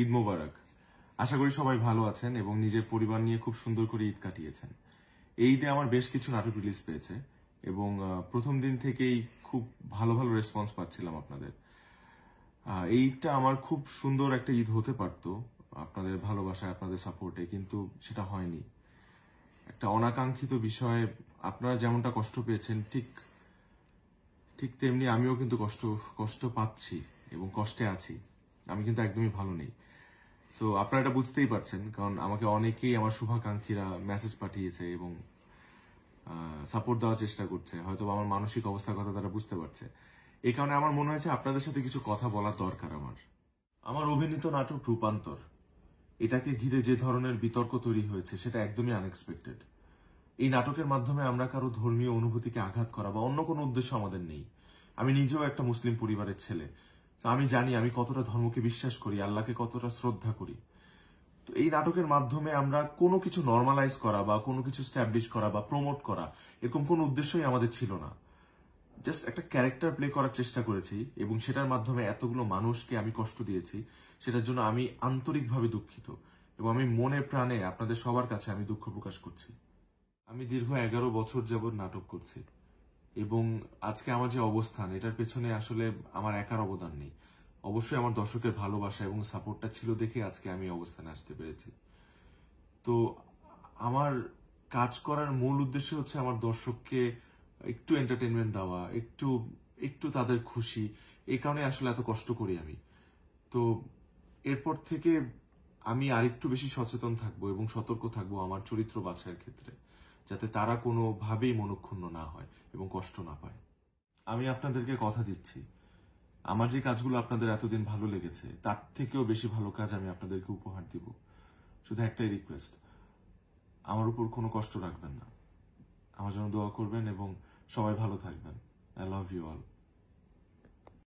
ঈদ মোবারক। আশা করি সবাই ভালো আছেন এবং নিজের পরিবার নিয়ে খুব সুন্দর করে ঈদ কাটিয়েছেন। এই ঈদে আমার বেশ কিছু নাটক রিলিজ পেয়েছে এবং প্রথম দিন থেকেই খুব ভালো ভালো রেসপন্স পাচ্ছিলাম আপনাদের। এই ঈদটা আমার খুব সুন্দর একটা ঈদ হতে পারতো আপনাদের ভালোবাসায়, আপনাদের সাপোর্টে, কিন্তু সেটা হয়নি। একটা অনাকাঙ্ক্ষিত বিষয়ে আপনারা যেমনটা কষ্ট পেয়েছেন ঠিক তেমনি আমিও কিন্তু কষ্ট পাচ্ছি এবং কষ্টে আছি। আমি কিন্তু একদমই ভালো নেই। সো আপনারা এটা বুঝতেই পারছেন, কারণ আমাকে অনেকেই আমার শুভাকাঙ্ক্ষীরা মেসেজ পাঠিয়েছে এবং সাপোর্ট দেওয়ার চেষ্টা করছে। হয়তো আমার মানসিক অবস্থার কথা তারা বুঝতে পারছে। এই কারণে আমার মনে হয়েছে আপনাদের সাথে কিছু কথা বলার দরকার। আমার অভিনীত নাটক রূপান্তর, এটাকে ঘিরে যে ধরনের বিতর্ক তৈরি হয়েছে সেটা একদমই আনএক্সপেক্টেড। এই নাটকের মাধ্যমে আমরা কারো ধর্মীয় অনুভূতিকে আঘাত করা বা অন্য কোনো উদ্দেশ্য আমাদের নেই। আমি নিজেও একটা মুসলিম পরিবারের ছেলে, তো আমি জানি আমি কতটা ধর্মকে বিশ্বাস করি, আল্লাহকে কতটা শ্রদ্ধা করি। তো এই নাটকের মাধ্যমে আমরা কোনো কিছু নর্মালাইজ করা বা কোনো কিছু স্ট্যাবলিশ করা বা প্রমোট করা, এরকম কোনো উদ্দেশ্যই আমাদের ছিল না। জাস্ট একটা ক্যারেক্টার প্লে করার চেষ্টা করেছি এবং সেটার মাধ্যমে এতগুলো মানুষকে আমি কষ্ট দিয়েছি, সেটার জন্য আমি আন্তরিকভাবে দুঃখিত এবং আমি মনে প্রাণে আপনাদের সবার কাছে আমি দুঃখ প্রকাশ করছি। আমি দীর্ঘ 11 বছর যাবৎ নাটক করছি এবং আজকে আমার যে অবস্থান, এটার পেছনে আসলে আমার একার অবদান নেই। অবশ্যই আমার দর্শকের ভালোবাসা এবং সাপোর্টটা ছিল দেখে আজকে আমি অবস্থানে আসতে পেরেছি। তো আমার কাজ করার মূল উদ্দেশ্য হচ্ছে আমার দর্শককে একটু এন্টারটেনমেন্ট দেওয়া, একটু তাদের খুশি। এই কারণে আসলে এত কষ্ট করি আমি। তো এরপর থেকে আমি আরেকটু বেশি সচেতন থাকবো এবং সতর্ক থাকবো আমার চরিত্র বাছাইয়ের ক্ষেত্রে, যাতে তারা কোনোভাবেই মনক্ষুণ্ণ না হয় এবং কষ্ট না পায়। আমি আপনাদেরকে কথা দিচ্ছি, আমার যে কাজগুলো আপনাদের এতদিন ভালো লেগেছে তার থেকেও বেশি ভালো কাজ আমি আপনাদেরকে উপহার দিব। শুধু একটাই রিকোয়েস্ট, আমার উপর কোনো কষ্ট রাখবেন না, আমার জন্য দোয়া করবেন এবং সবাই ভালো থাকবেন। I love you all.